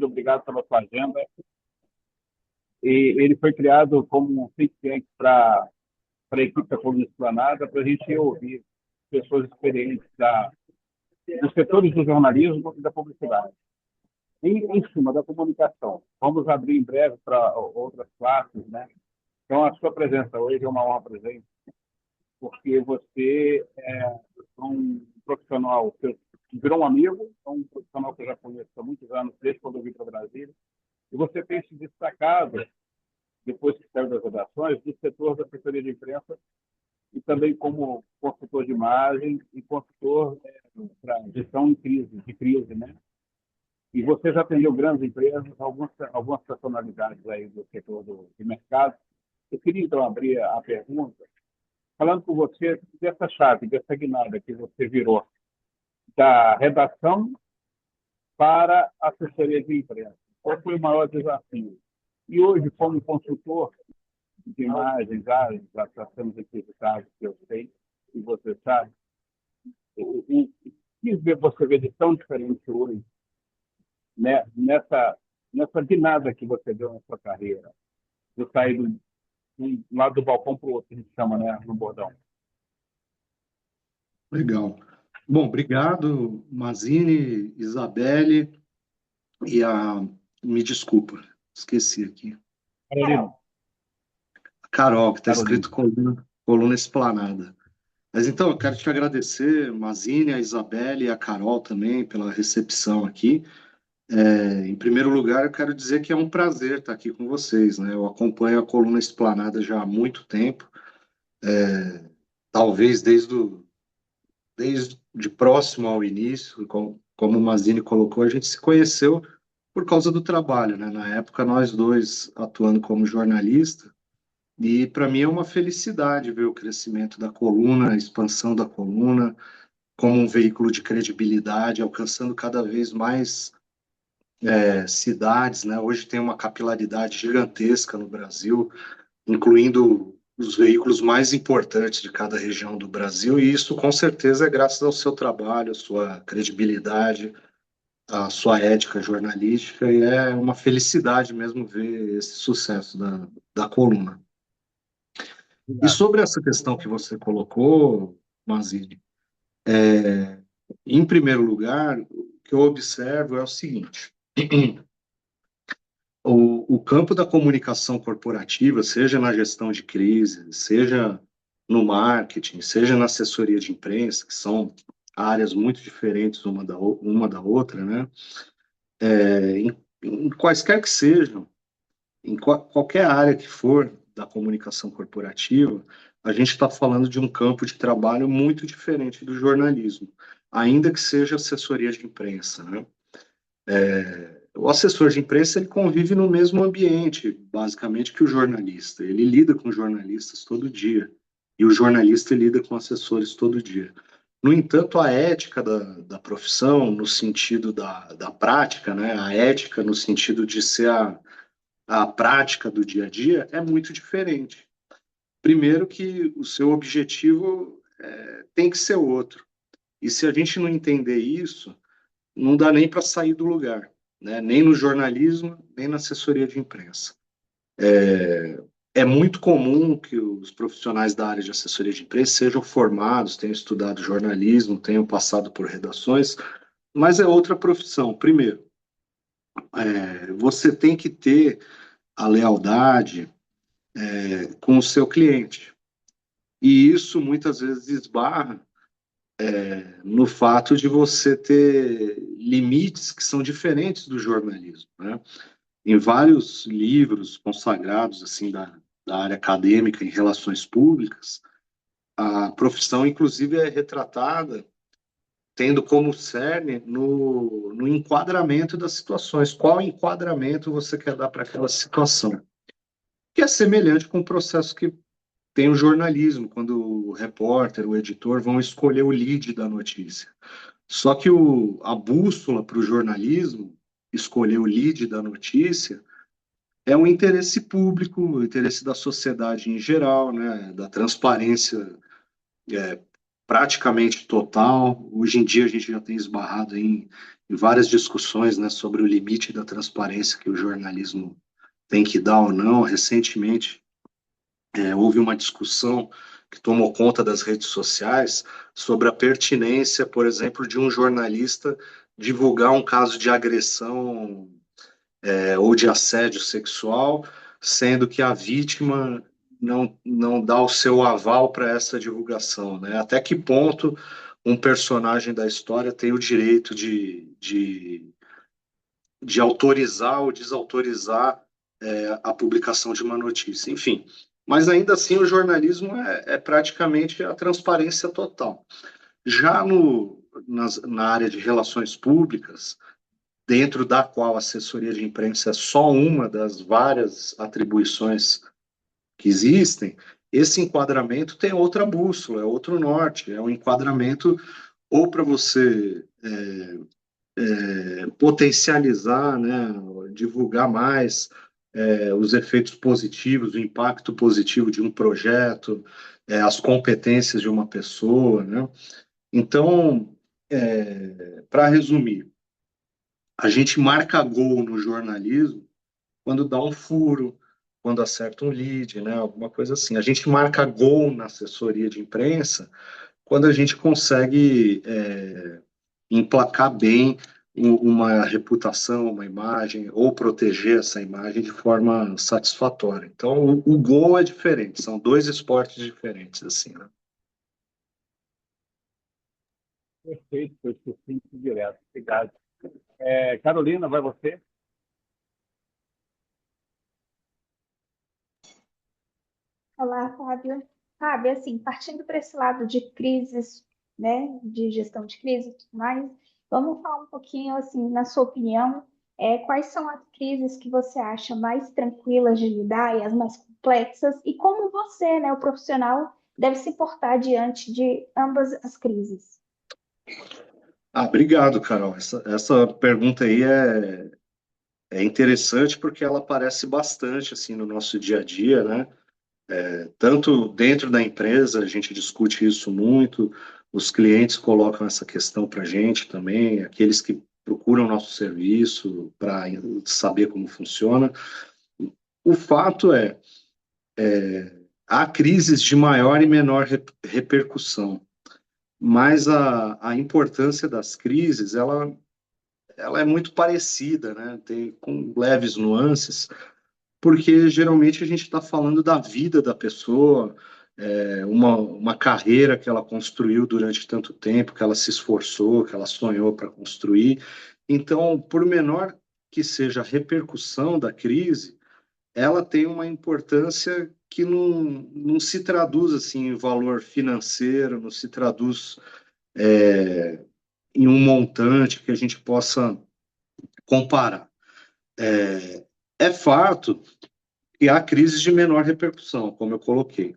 bem-vindo, obrigado pela sua agenda. E ele foi criado como um think tank para a equipe da Coluna Esplanada, para a gente ouvir pessoas experientes dos setores do jornalismo e da publicidade. Em cima da comunicação, vamos abrir em breve para outras classes, né? Então, a sua presença hoje é uma honra presente, porque você é um profissional que virou um amigo, é um profissional que eu já conheço há muitos anos, desde quando eu vim para Brasília, e você tem se destacado, depois que saiu das redações, do setor da assessoria de imprensa e também como consultor de imagem e consultor para gestão de crise, né? E você já atendeu grandes empresas, algumas personalidades aí do setor de mercado. Eu queria, então, abrir a pergunta, falando com você dessa chave, dessa guinada que você virou, da redação para a assessoria de imprensa. Qual foi o maior desafio? E hoje, como consultor de imagens, já tratamos aqui de casos que eu sei, e você sabe, o que você vê de tão diferente hoje, né, nessa guinada que você deu na sua carreira, de sair de um lado do balcão para o outro, que a gente chama, né, no bordão. Legal. Bom, obrigado, Mazini, Isabelle e a... Me desculpa, esqueci aqui. Carolina. Carol, que está Carolina. escrito coluna Esplanada. Mas então, eu quero te agradecer, Mazini, a Isabelle e a Carol também, pela recepção aqui. Em primeiro lugar, eu quero dizer que é um prazer estar aqui com vocês, né? Eu acompanho a coluna Esplanada já há muito tempo, talvez desde próximo ao início, como o Mazini colocou, a gente se conheceu por causa do trabalho, né? Na época, nós dois atuando como jornalista, e para mim é uma felicidade ver o crescimento da coluna, a expansão da coluna, como um veículo de credibilidade, alcançando cada vez mais cidades, né? Hoje tem uma capilaridade gigantesca no Brasil, incluindo os veículos mais importantes de cada região do Brasil, e isso com certeza é graças ao seu trabalho, à sua credibilidade, à sua ética jornalística, e é uma felicidade mesmo ver esse sucesso da coluna. E Obrigado. sobre essa questão que você colocou, Mazini, em primeiro lugar, o que eu observo é o seguinte: o campo da comunicação corporativa, seja na gestão de crise, seja no marketing, seja na assessoria de imprensa, que são áreas muito diferentes uma da outra, né? Em quaisquer que sejam, em qualquer área que for da comunicação corporativa, a gente está falando de um campo de trabalho muito diferente do jornalismo, ainda que seja assessoria de imprensa, né? O assessor de imprensa ele convive no mesmo ambiente, basicamente, que o jornalista. Ele lida com jornalistas todo dia, e o jornalista lida com assessores todo dia. No entanto, a ética da profissão, no sentido da prática, né, a ética no sentido de ser a prática do dia a dia, é muito diferente. Primeiro que o seu objetivo tem que ser outro. E se a gente não entender isso, não dá nem para sair do lugar, né? Nem no jornalismo, nem na assessoria de imprensa. É muito comum que os profissionais da área de assessoria de imprensa sejam formados, tenham estudado jornalismo, tenham passado por redações, mas é outra profissão. Primeiro, você tem que ter a lealdade com o seu cliente. E isso muitas vezes esbarra no fato de você ter limites que são diferentes do jornalismo, né? Em vários livros consagrados assim da área acadêmica em relações públicas, a profissão inclusive é retratada tendo como cerne no enquadramento das situações. Qual enquadramento você quer dar para aquela situação? Que é semelhante com o processo que tem o jornalismo, quando o repórter, o editor vão escolher o lead da notícia. Só que a bússola para o jornalismo, escolher o lead da notícia, é um interesse público, o interesse da sociedade em geral, né, da transparência praticamente total. Hoje em dia a gente já tem esbarrado em várias discussões, né, sobre o limite da transparência que o jornalismo tem que dar ou não. Recentemente, houve uma discussão que tomou conta das redes sociais sobre a pertinência, por exemplo, de um jornalista divulgar um caso de agressão, ou de assédio sexual, sendo que a vítima não dá o seu aval para essa divulgação, né? Até que ponto um personagem da história tem o direito de autorizar ou desautorizar a publicação de uma notícia, enfim. Mas ainda assim o jornalismo é praticamente a transparência total. Já na área de relações públicas, dentro da qual a assessoria de imprensa é só uma das várias atribuições que existem, esse enquadramento tem outra bússola, é outro norte, é um enquadramento ou para você potencializar, né, divulgar mais os efeitos positivos, o impacto positivo de um projeto, as competências de uma pessoa, né? Então, para resumir, a gente marca gol no jornalismo quando dá um furo, quando acerta um lead, né, alguma coisa assim. A gente marca gol na assessoria de imprensa quando a gente consegue emplacar bem uma reputação, uma imagem, ou proteger essa imagem de forma satisfatória. Então, o gol é diferente, são dois esportes diferentes, assim, né? Perfeito, foi sucinto e direto. Obrigado. Carolina, vai você? Olá, Fábio. Fábio, assim, partindo para esse lado de crises, né, de gestão de crise e tudo mais, vamos falar um pouquinho, assim, na sua opinião, quais são as crises que você acha mais tranquilas de lidar e as mais complexas, e como você, né, o profissional, deve se portar diante de ambas as crises? Obrigado, Carol. Essa pergunta aí é interessante porque ela aparece bastante assim no nosso dia a dia, né? Tanto dentro da empresa, a gente discute isso muito, os clientes colocam essa questão para a gente também, aqueles que procuram nosso serviço para saber como funciona. O fato há crises de maior e menor repercussão, mas a importância das crises, ela é muito parecida, né? Tem com leves nuances, porque geralmente a gente está falando da vida da pessoa, uma carreira que ela construiu durante tanto tempo, que ela se esforçou, que ela sonhou para construir. Então, por menor que seja a repercussão da crise, ela tem uma importância que não se traduz assim em valor financeiro, não se traduz em um montante que a gente possa comparar. É fato que há crises de menor repercussão, como eu coloquei.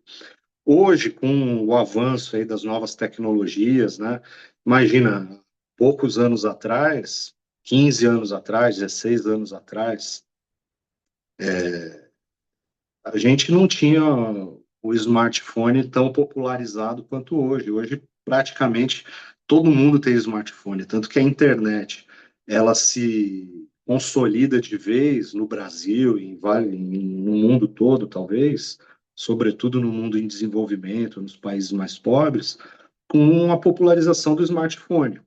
Hoje, com o avanço aí das novas tecnologias, né? Imagina, poucos anos atrás, 15 anos atrás, 16 anos atrás, a gente não tinha o smartphone tão popularizado quanto hoje. Hoje, praticamente, todo mundo tem smartphone, tanto que a internet, ela se consolida de vez no Brasil, no mundo todo, talvez, sobretudo no mundo em desenvolvimento, nos países mais pobres, com a popularização do smartphone.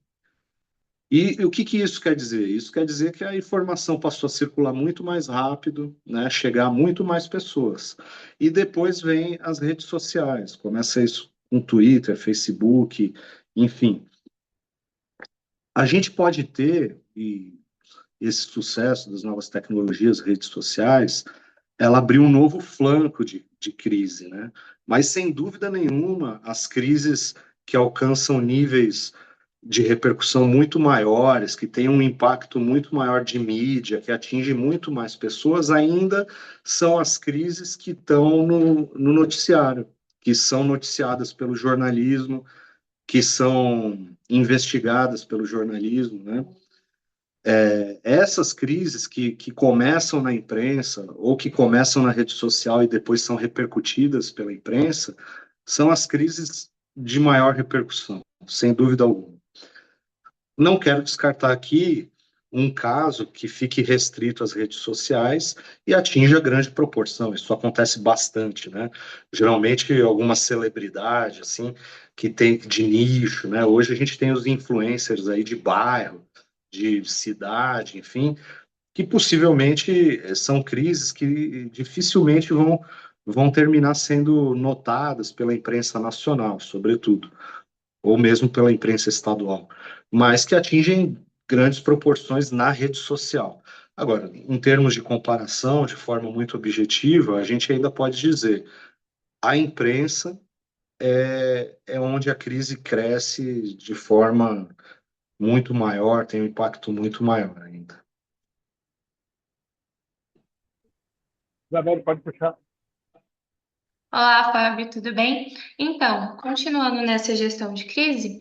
E o que que isso quer dizer? Isso quer dizer que a informação passou a circular muito mais rápido, né, chegar a muito mais pessoas. E depois vem as redes sociais, começa isso com Twitter, Facebook, enfim. A gente pode ter, e esse sucesso das novas tecnologias, redes sociais, ela abriu um novo flanco de crise, né? Mas, sem dúvida nenhuma, as crises que alcançam níveis de repercussão muito maiores, que têm um impacto muito maior de mídia, que atinge muito mais pessoas, ainda são as crises que estão no noticiário, que são noticiadas pelo jornalismo, que são investigadas pelo jornalismo, né? Essas crises que começam na imprensa ou que começam na rede social e depois são repercutidas pela imprensa, são as crises de maior repercussão, sem dúvida alguma. Não quero descartar aqui um caso que fique restrito às redes sociais e atinja grande proporção. Isso acontece bastante, né? Geralmente alguma celebridade, assim, que tem de nicho, né? Hoje a gente tem os influencers aí de bairro, de cidade, enfim, que possivelmente são crises que dificilmente vão terminar sendo notadas pela imprensa nacional, sobretudo, ou mesmo pela imprensa estadual, mas que atingem grandes proporções na rede social. Agora, em termos de comparação, de forma muito objetiva, a gente ainda pode dizer a imprensa é onde a crise cresce de forma muito maior, tem um impacto muito maior ainda. Isabel, pode puxar. Olá, Fábio, tudo bem? Então, continuando nessa gestão de crise,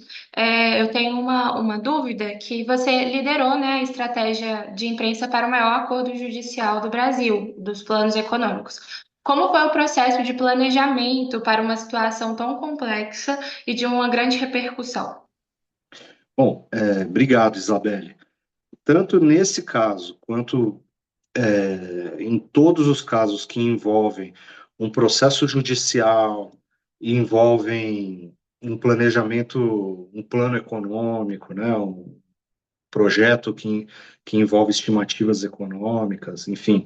eu tenho uma dúvida que você liderou, né, a estratégia de imprensa para o maior acordo judicial do Brasil, dos planos econômicos. Como foi o processo de planejamento para uma situação tão complexa e de uma grande repercussão? Bom, obrigado, Isabelle. Tanto nesse caso quanto em todos os casos que envolvem um processo judicial, envolvem um planejamento, um plano econômico, né, um projeto que envolve estimativas econômicas, enfim,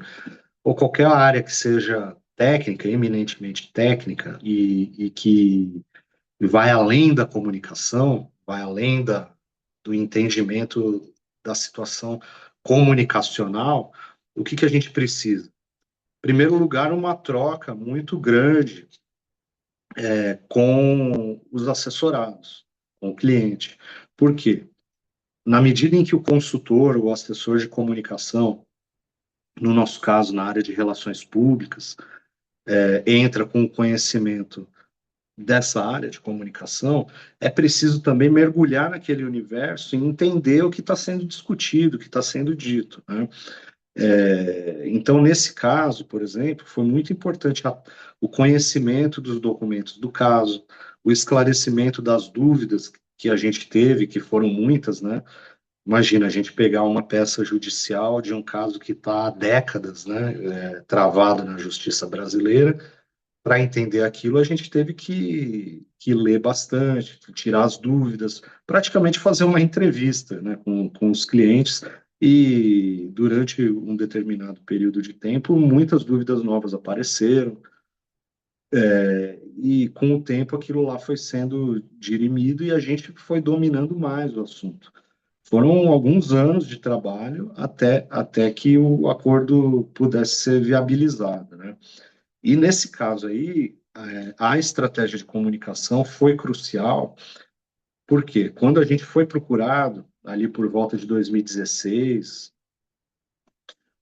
ou qualquer área que seja técnica, eminentemente técnica, e que vai além da comunicação, vai além do entendimento da situação comunicacional, o que a gente precisa? Em primeiro lugar, uma troca muito grande com os assessorados, com o cliente. Por quê? Na medida em que o consultor, o assessor de comunicação, no nosso caso, na área de relações públicas, entra com o conhecimento dessa área de comunicação, é preciso também mergulhar naquele universo e entender o que está sendo discutido, o que está sendo dito, né? Então, nesse caso, por exemplo, foi muito importante o conhecimento dos documentos do caso, o esclarecimento das dúvidas que a gente teve, que foram muitas, né? Imagina a gente pegar uma peça judicial de um caso que está há décadas, né, travado na justiça brasileira. Para entender aquilo, a gente teve que ler bastante, tirar as dúvidas, praticamente fazer uma entrevista, né, com os clientes. E durante um determinado período de tempo, muitas dúvidas novas apareceram. E com o tempo, aquilo lá foi sendo dirimido e a gente foi dominando mais o assunto. Foram alguns anos de trabalho até que o acordo pudesse ser viabilizado, né? E nesse caso aí, a estratégia de comunicação foi crucial, porque quando a gente foi procurado, ali por volta de 2016,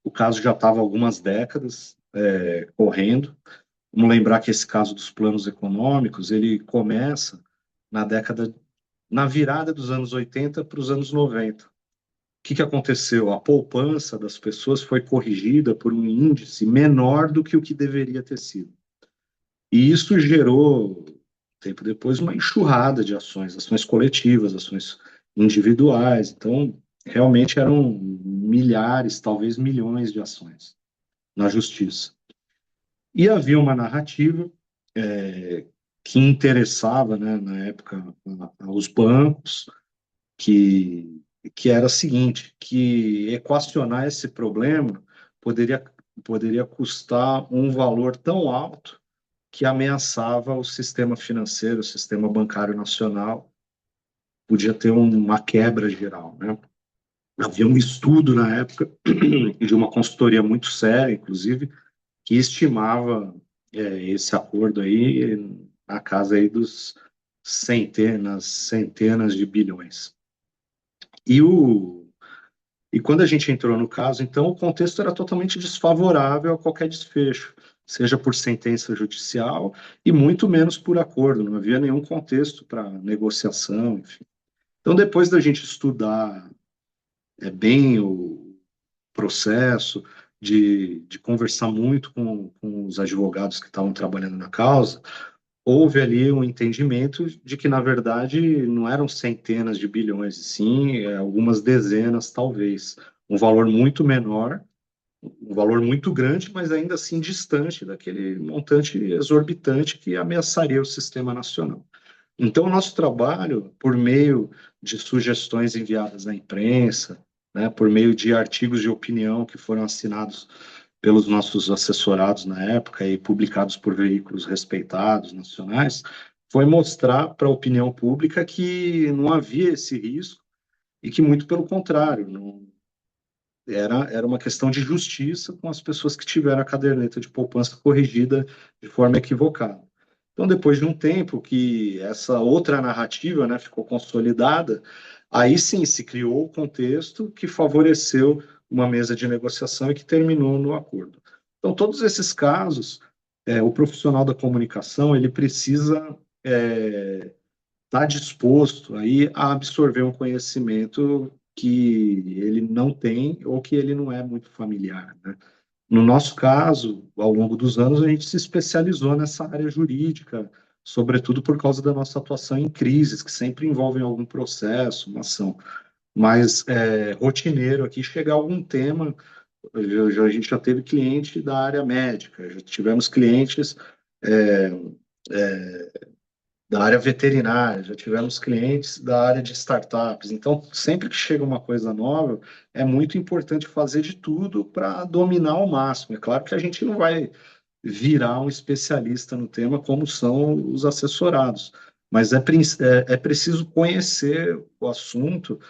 o caso já estava algumas décadas correndo. Vamos lembrar que esse caso dos planos econômicos, ele começa na na virada dos anos 80 para os anos 90. O que aconteceu? A poupança das pessoas foi corrigida por um índice menor do que o que deveria ter sido. E isso gerou, tempo depois, uma enxurrada de ações, ações coletivas, ações individuais. Então, realmente eram milhares, talvez milhões de ações na justiça. E havia uma narrativa que interessava, né, na época, aos bancos, que era a seguinte, que equacionar esse problema poderia, poderia custar um valor tão alto que ameaçava o sistema financeiro, o sistema bancário nacional, podia ter uma quebra geral, né? Havia um estudo na época de uma consultoria muito séria, inclusive, que estimava esse acordo aí na casa aí dos centenas de bilhões. E e quando a gente entrou no caso, então, o contexto era totalmente desfavorável a qualquer desfecho, seja por sentença judicial e muito menos por acordo, não havia nenhum contexto para negociação, enfim. Então, depois da gente estudar bem o processo, de conversar muito com os advogados que estavam trabalhando na causa, houve ali um entendimento de que, na verdade, não eram centenas de bilhões, e sim algumas dezenas, talvez. Um valor muito menor, um valor muito grande, mas ainda assim distante daquele montante exorbitante que ameaçaria o sistema nacional. Então, o nosso trabalho, por meio de sugestões enviadas à imprensa, né, por meio de artigos de opinião que foram assinados pelos nossos assessorados na época e publicados por veículos respeitados, nacionais, foi mostrar para a opinião pública que não havia esse risco e que, muito pelo contrário, não, era uma questão de justiça com as pessoas que tiveram a caderneta de poupança corrigida de forma equivocada. Então, depois de um tempo que essa outra narrativa, né, ficou consolidada, aí sim se criou o contexto que favoreceu uma mesa de negociação e que terminou no acordo. Então, todos esses casos, o profissional da comunicação, ele precisa estar disposto aí a absorver um conhecimento que ele não tem ou que ele não é muito familiar, né? No nosso caso, ao longo dos anos, a gente se especializou nessa área jurídica, sobretudo por causa da nossa atuação em crises, que sempre envolvem algum processo, uma ação. Mas rotineiro aqui, chegar algum tema, a gente já teve cliente da área médica, já tivemos clientes é, da área veterinária, já tivemos clientes da área de startups. Então, sempre que chega uma coisa nova, é muito importante fazer de tudo para dominar ao máximo. É claro que a gente não vai virar um especialista no tema como são os assessorados, mas é preciso conhecer o assunto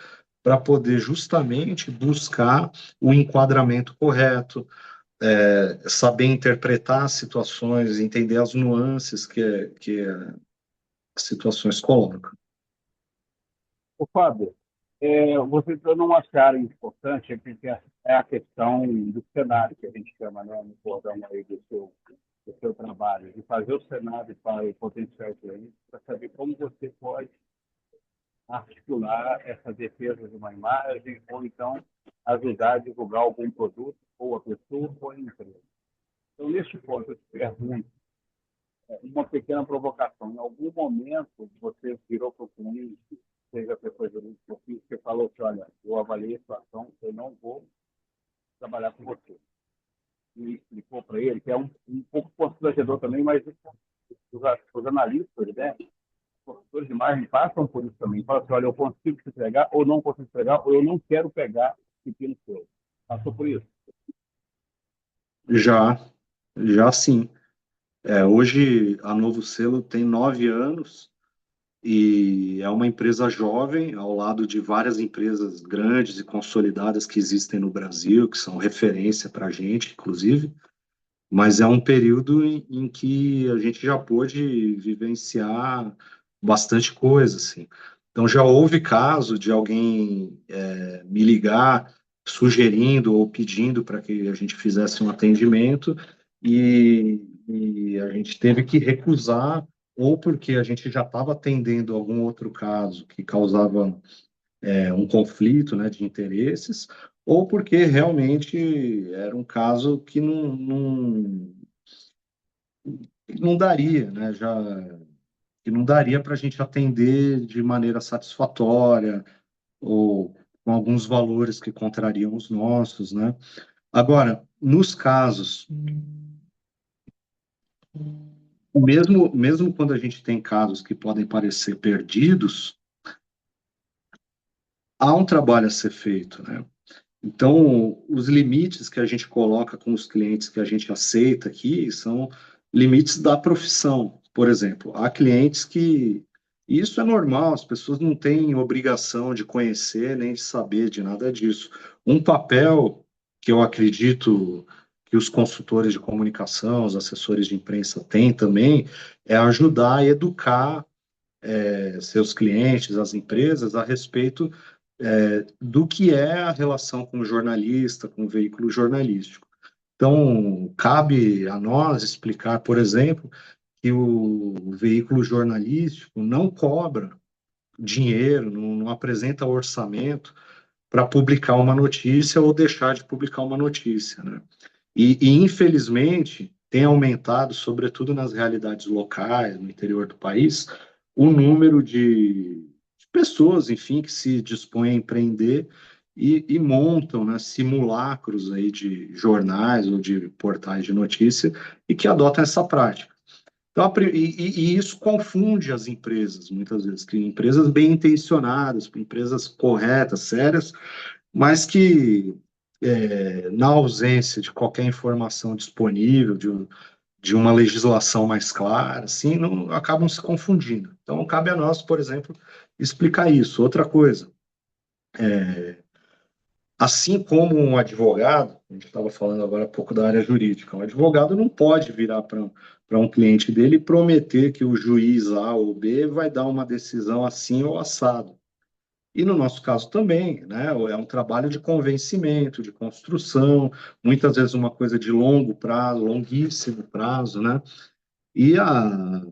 para poder justamente buscar o enquadramento correto, saber interpretar as situações, entender as nuances que as situações colocam. Ô, Fábio, você entrou numa área importante, que é a questão do cenário, que a gente chama, né, no cordão aí do seu trabalho, de fazer o cenário para o potencial cliente, para saber como você pode articular essa defesa de uma imagem, ou então ajudar a divulgar algum produto, ou a pessoa, ou a empresa. Então, neste ponto, eu te pergunto, uma pequena provocação. Em algum momento, você virou para o cliente, seja a pessoa jurídica ou física, e falou que, olha, eu avaliei a situação, eu não vou trabalhar com você. E explicou para ele, que é um pouco constrangedor também, mas os analistas, né, os consultores de margem passam por isso também. Falam assim, olha, eu consigo te entregar, ou não consigo entregar, ou eu não quero pegar pepino seu. Passou por isso? Já, já sim. Hoje a Novo Selo tem 9 anos e é uma empresa jovem, ao lado de várias empresas grandes e consolidadas que existem no Brasil, que são referência para a gente, inclusive, mas é um período em que a gente já pôde vivenciar bastante coisa, assim. Então já houve caso de alguém me ligar sugerindo ou pedindo para que a gente fizesse um atendimento e a gente teve que recusar ou porque a gente já estava atendendo algum outro caso que causava um conflito, né, de interesses, ou porque realmente era um caso que não daria, né, já que não daria para a gente atender de maneira satisfatória ou com alguns valores que contrariam os nossos, né? Agora, nos casos, mesmo quando a gente tem casos que podem parecer perdidos, há um trabalho a ser feito, né? Então, os limites que a gente coloca com os clientes que a gente aceita aqui são limites da profissão. Por exemplo, há clientes que. E isso é normal, as pessoas não têm obrigação de conhecer nem de saber de nada disso. Um papel que eu acredito que os consultores de comunicação, os assessores de imprensa têm também, é ajudar e educar seus clientes, as empresas, a respeito do que é a relação com o jornalista, com o veículo jornalístico. Então, cabe a nós explicar, por exemplo, que o veículo jornalístico não cobra dinheiro, não apresenta orçamento para publicar uma notícia ou deixar de publicar uma notícia, né? Infelizmente, tem aumentado, sobretudo nas realidades locais, no interior do país, o número de pessoas, enfim, que se dispõem a empreender e montam, né, simulacros aí de jornais ou de portais de notícia e que adotam essa prática. Então, e isso confunde as empresas, muitas vezes, que empresas bem intencionadas, empresas corretas, sérias, mas que, na ausência de qualquer informação disponível, de uma legislação mais clara, assim, não, acabam se confundindo. Então, cabe a nós, por exemplo, explicar isso. Outra coisa, assim como um advogado, a gente estava falando agora há pouco da área jurídica, um advogado não pode virar para um cliente dele e prometer que o juiz A ou B vai dar uma decisão assim ou assado. E no nosso caso também, né, é um trabalho de convencimento, de construção, muitas vezes uma coisa de longo prazo, longuíssimo prazo, né? E a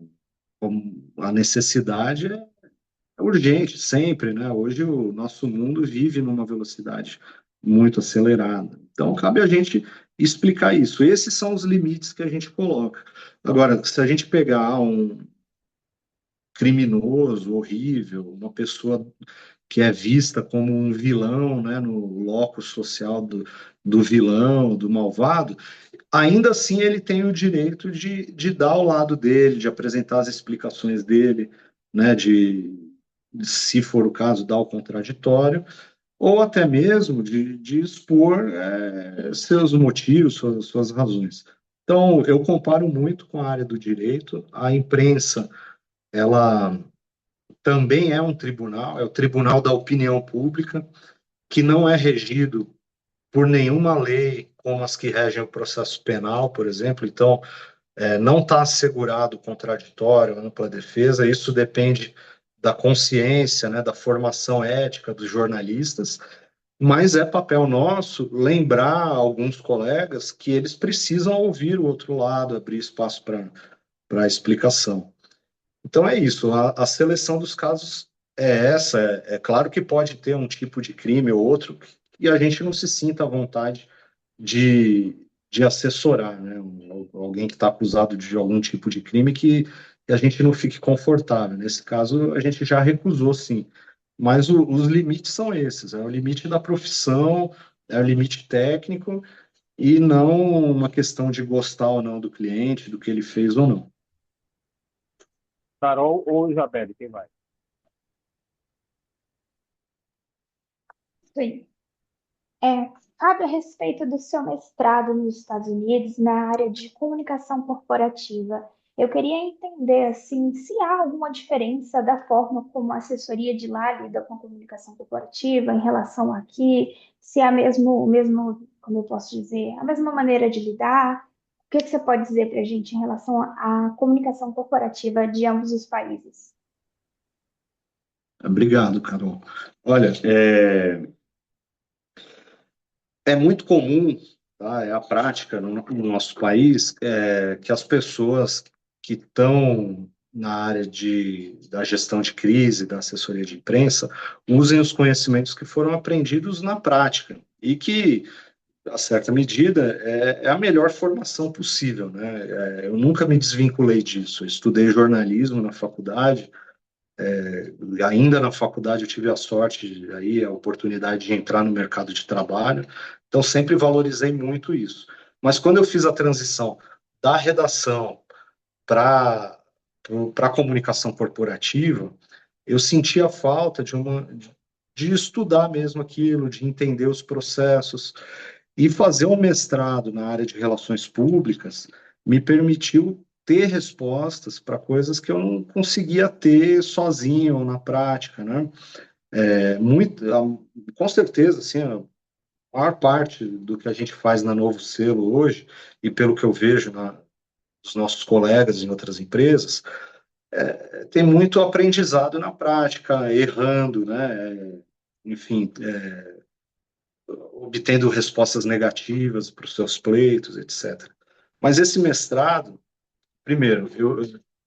necessidade é urgente, sempre, né? Hoje o nosso mundo vive numa velocidade muito acelerada. Então, cabe a gente explicar isso. Esses são os limites que a gente coloca. Agora, se a gente pegar um criminoso horrível, uma pessoa que é vista como um vilão, né, no locus social do vilão, do malvado, ainda assim ele tem o direito de dar o lado dele, de apresentar as explicações dele, né, se for o caso, dar o contraditório, ou até mesmo de expor seus motivos, suas razões. Então, eu comparo muito com a área do direito. A imprensa, ela também é um tribunal, é o tribunal da opinião pública, que não é regido por nenhuma lei como as que regem o processo penal, por exemplo. Então, não está assegurado o contraditório, ampla defesa. Isso depende da consciência, né, da formação ética dos jornalistas, mas é papel nosso lembrar alguns colegas que eles precisam ouvir o outro lado, abrir espaço para explicação. Então é isso, a seleção dos casos é essa. É claro que pode ter um tipo de crime ou outro e a gente não se sinta à vontade de, de assessorar, né? Alguém que está acusado de algum tipo de crime que a gente não fique confortável. Nesse caso, a gente já recusou, sim. Mas os limites são esses: é o limite da profissão, é o limite técnico e não uma questão de gostar ou não do cliente, do que ele fez ou não. Carol ou Isabelle, quem vai? Sim. Fábio, a respeito do seu mestrado nos Estados Unidos na área de comunicação corporativa, eu queria entender assim, se há alguma diferença da forma como a assessoria de lá lida com a comunicação corporativa em relação aqui, se há mesmo, como eu posso dizer, a mesma maneira de lidar. O que você pode dizer para a gente em relação à comunicação corporativa de ambos os países? Obrigado, Carol. Olha, é muito comum, tá? É a prática no nosso país, que as pessoas que estão na área da gestão de crise, da assessoria de imprensa, usem os conhecimentos que foram aprendidos na prática e que, a certa medida, é a melhor formação possível, né? Eu nunca me desvinculei disso. Eu estudei jornalismo na faculdade. Ainda na faculdade eu tive a sorte, aí, a oportunidade de entrar no mercado de trabalho, então sempre valorizei muito isso. Mas quando eu fiz a transição da redação para a comunicação corporativa, eu senti a falta de estudar mesmo aquilo, de entender os processos, e fazer um mestrado na área de relações públicas me permitiu ter respostas para coisas que eu não conseguia ter sozinho ou na prática, né? Com certeza, assim, a maior parte do que a gente faz na Novo Selo hoje, e pelo que eu vejo dos nossos colegas em outras empresas, tem muito aprendizado na prática, errando, né? Enfim, obtendo respostas negativas para os seus pleitos, etc. Mas esse mestrado, primeiro,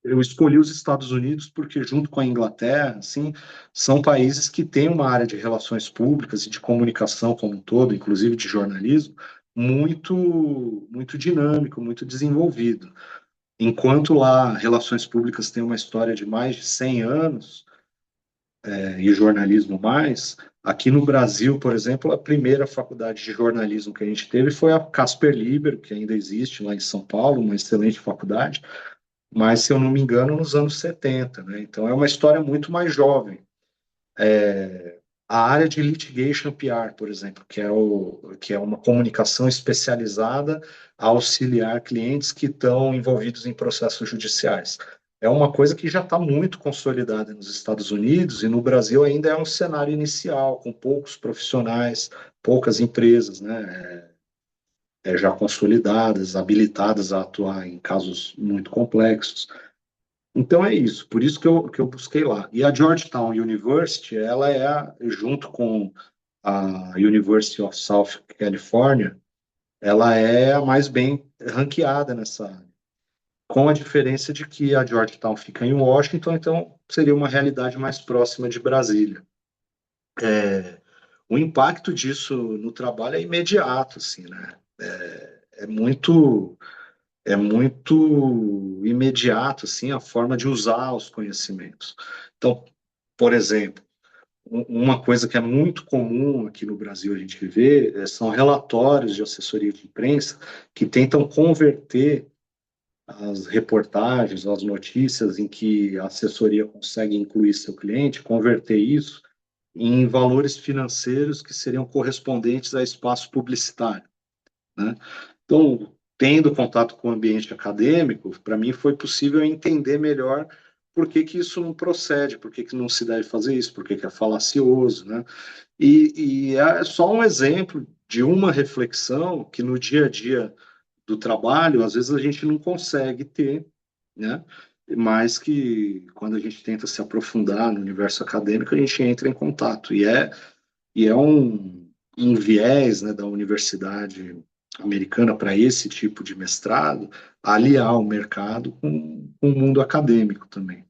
eu escolhi os Estados Unidos porque, junto com a Inglaterra, assim, são países que têm uma área de relações públicas e de comunicação como um todo, inclusive de jornalismo, muito dinâmico, muito desenvolvido. Enquanto lá relações públicas tem uma história de mais de 100 anos, e jornalismo mais, aqui no Brasil, por exemplo, a primeira faculdade de jornalismo que a gente teve foi a Casper Libero, que ainda existe lá em São Paulo, uma excelente faculdade, mas, se eu não me engano, nos anos 70, né? Então, é uma história muito mais jovem. A área de litigation PR, por exemplo, que é uma comunicação especializada a auxiliar clientes que estão envolvidos em processos judiciais. É uma coisa que já está muito consolidada nos Estados Unidos, e no Brasil ainda é um cenário inicial, com poucos profissionais, poucas empresas, né, já consolidadas, habilitadas a atuar em casos muito complexos. Então é isso, por isso que eu busquei lá. E a Georgetown University, ela junto com a University of South California, ela é a mais bem ranqueada nessa área, com a diferença de que a Georgetown fica em Washington, então seria uma realidade mais próxima de Brasília. O impacto disso no trabalho é imediato, assim, né? É muito imediato, assim, a forma de usar os conhecimentos. Então, por exemplo, uma coisa que é muito comum aqui no Brasil a gente vê são relatórios de assessoria de imprensa que tentam converter as reportagens, as notícias em que a assessoria consegue incluir seu cliente, converter isso em valores financeiros que seriam correspondentes a espaço publicitário, né? Então, tendo contato com o ambiente acadêmico, para mim foi possível entender melhor por que que isso não procede, por que que não se deve fazer isso, por que que é falacioso, né? E é só um exemplo de uma reflexão que no dia a dia do trabalho, às vezes a gente não consegue ter, né? Mas que quando a gente tenta se aprofundar no universo acadêmico, a gente entra em contato. E é um viés, né, da universidade americana para esse tipo de mestrado, aliar o mercado com o mundo acadêmico também.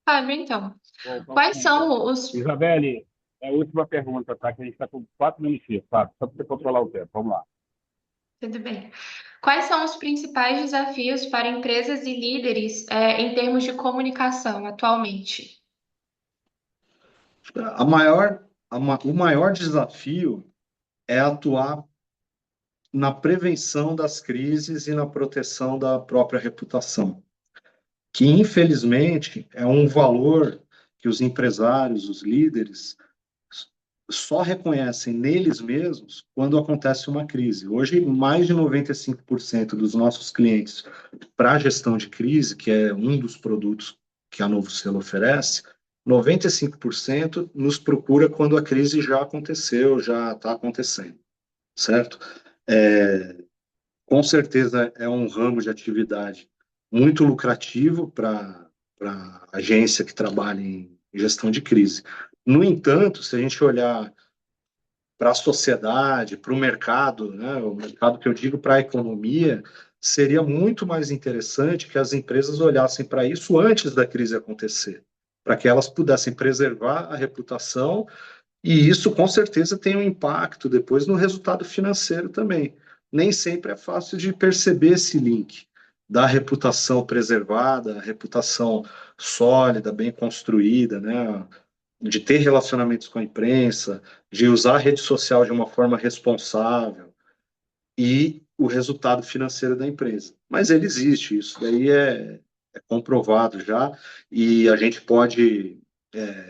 Fábio, então, Bom, então, quais são os... Isabelle, é a última pergunta, tá? Que a gente está com 4 minutos, tá? Só para você controlar o tempo. Vamos lá. Tudo bem. Quais são os principais desafios para empresas e líderes, em termos de comunicação atualmente? O maior desafio é atuar na prevenção das crises e na proteção da própria reputação, que infelizmente é um valor que os empresários, os líderes, só reconhecem neles mesmos quando acontece uma crise. Hoje, mais de 95% dos nossos clientes para a gestão de crise, que é um dos produtos que a Novo Selo oferece, 95% nos procura quando a crise já aconteceu, já está acontecendo, certo? Com certeza é um ramo de atividade muito lucrativo para a agência que trabalha em gestão de crise. No entanto, se a gente olhar para a sociedade, para o mercado, né, o mercado que eu digo para a economia, seria muito mais interessante que as empresas olhassem para isso antes da crise acontecer, para que elas pudessem preservar a reputação, e isso com certeza tem um impacto depois no resultado financeiro também. Nem sempre é fácil de perceber esse link da reputação preservada, reputação sólida, bem construída, né? De ter relacionamentos com a imprensa, de usar a rede social de uma forma responsável e o resultado financeiro da empresa. Mas ele existe, isso daí é comprovado já, e a gente pode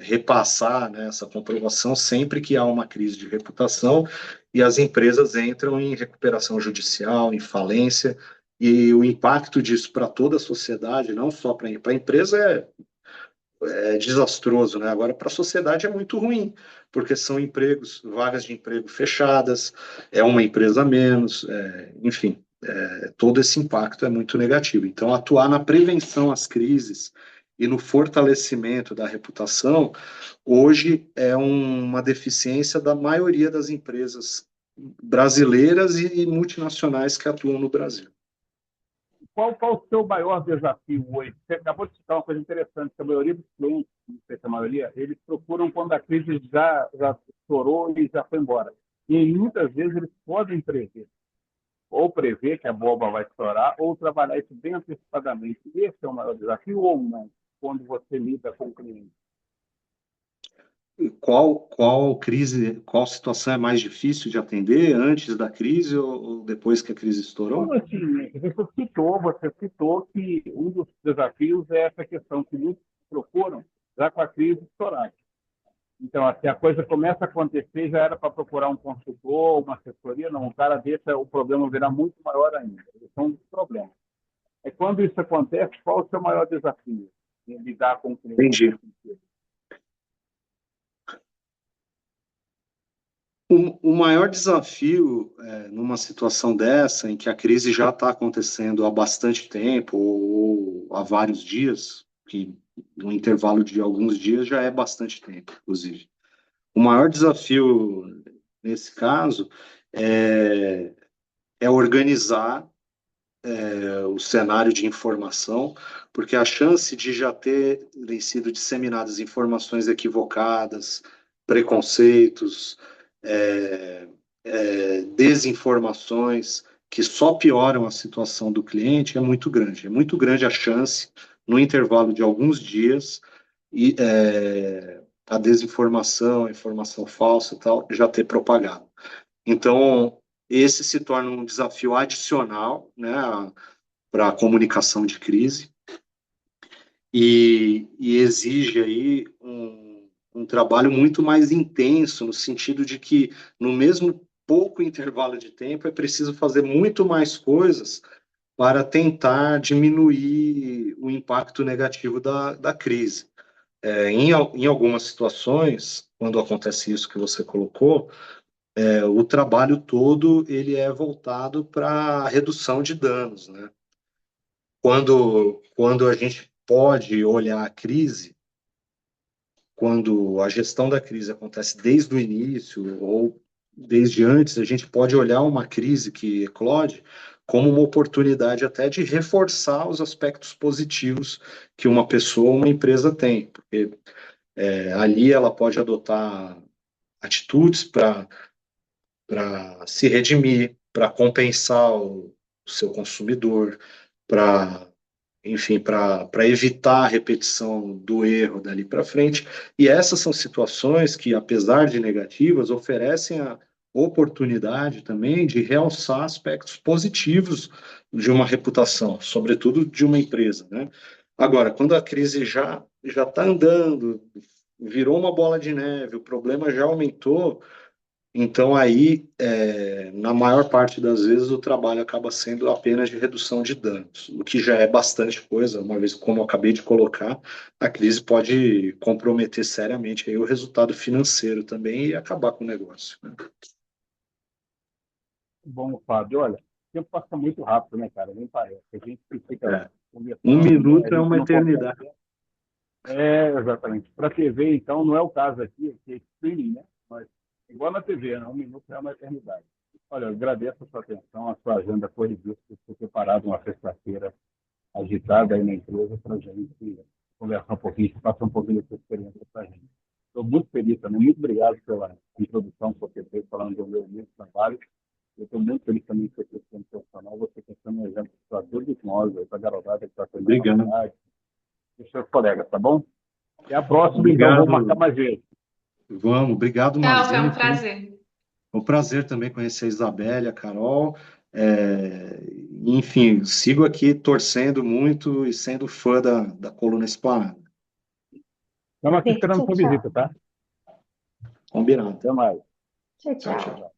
repassar, né, essa comprovação sempre que há uma crise de reputação e as empresas entram em recuperação judicial, em falência, e o impacto disso para toda a sociedade, não só para a empresa, é desastroso, né? Agora, para a sociedade é muito ruim, porque são empregos, vagas de emprego fechadas, é uma empresa a menos, enfim, todo esse impacto é muito negativo. Então, atuar na prevenção às crises e no fortalecimento da reputação, hoje é uma deficiência da maioria das empresas brasileiras e multinacionais que atuam no Brasil. Qual o seu maior desafio hoje? Você acabou de citar uma coisa interessante, que a maioria dos clientes não sei se a maioria, eles procuram quando a crise já estourou e já foi embora. E muitas vezes eles podem prever, ou prever que a bomba vai estourar, ou trabalhar isso bem antecipadamente. Esse é o maior desafio, ou não, quando você lida com o cliente. Qual crise, qual situação é mais difícil de atender, antes da crise ou depois que a crise Então, estourou? assim, você citou que um dos desafios é essa questão que muitos procuram já com a crise estourada. Então, assim, a coisa começa a acontecer, já era para procurar um consultor, uma assessoria, não, o cara deixa o problema virar muito maior ainda. Esse é um dos problemas. É quando isso acontece, qual o seu maior desafio em lidar com o cliente Entendi. nesse sentido? O maior desafio numa situação dessa, em que a crise já está acontecendo há bastante tempo, ou há vários dias, que no intervalo de alguns dias já é bastante tempo, inclusive. O maior desafio nesse caso é, é organizar o cenário de informação, porque a chance de já terem sido disseminadas informações equivocadas, preconceitos, é, desinformações que só pioram a situação do cliente é muito grande. É muito grande a chance, no intervalo de alguns dias, e a desinformação, a informação falsa e tal, já ter propagado. Então, esse se torna um desafio adicional, né, para a comunicação de crise e exige aí um trabalho muito mais intenso, no sentido de que no mesmo pouco intervalo de tempo é preciso fazer muito mais coisas para tentar diminuir o impacto negativo da crise. Em algumas situações, quando acontece isso que você colocou, o trabalho todo ele é voltado para a redução de danos, né? Quando a gente pode olhar a crise, quando a gestão da crise acontece desde o início ou desde antes, a gente pode olhar uma crise que eclode como uma oportunidade até de reforçar os aspectos positivos que uma pessoa ou uma empresa tem, porque ali ela pode adotar atitudes para se redimir, para compensar o seu consumidor, para enfim, para evitar a repetição do erro dali para frente. E essas são situações que, apesar de negativas, oferecem a oportunidade também de realçar aspectos positivos de uma reputação, sobretudo de uma empresa, né? Agora, quando a crise já está andando, virou uma bola de neve, o problema já aumentou, então, aí, na maior parte das vezes, o trabalho acaba sendo apenas de redução de danos, o que já é bastante coisa, uma vez, como eu acabei de colocar, a crise pode comprometer seriamente aí o resultado financeiro também e acabar com o negócio, né? Bom, Fábio, olha, o tempo passa muito rápido, né, cara? Nem parece. A gente fica É. Um conversando, né? A minuto é gente uma não consegue. eternidade. Exatamente. Para a TV, então, não é o caso aqui, que é streaming, né? Mas, igual na TV, né? Um minuto é uma eternidade. Olha, eu agradeço a sua atenção, a sua agenda corrigida, por ter preparado uma sexta-feira agitada aí na empresa para a gente conversar um pouquinho, passar um pouquinho da sua experiência para a gente. Estou muito feliz também, muito obrigado pela introdução que você fez falando do meu imenso trabalho. Eu estou muito feliz também que você sendo profissional, você está sendo um exemplo para todos nós, para a garotada que está sendo na Obrigado. faculdade, e seus colegas, tá bom? Até a próxima, então, vamos marcar Obrigado. mais vezes. Vamos. Obrigado, Tchau, foi um Marlene. prazer. Foi um prazer também conhecer a Isabelle, a Carol. Enfim, sigo aqui torcendo muito e sendo fã da Coluna Esplanada. Estamos aqui esperando a Tchau, sua tchau. visita, tá? Combinado. Até mais. Tchau, Tchau, tchau. tchau.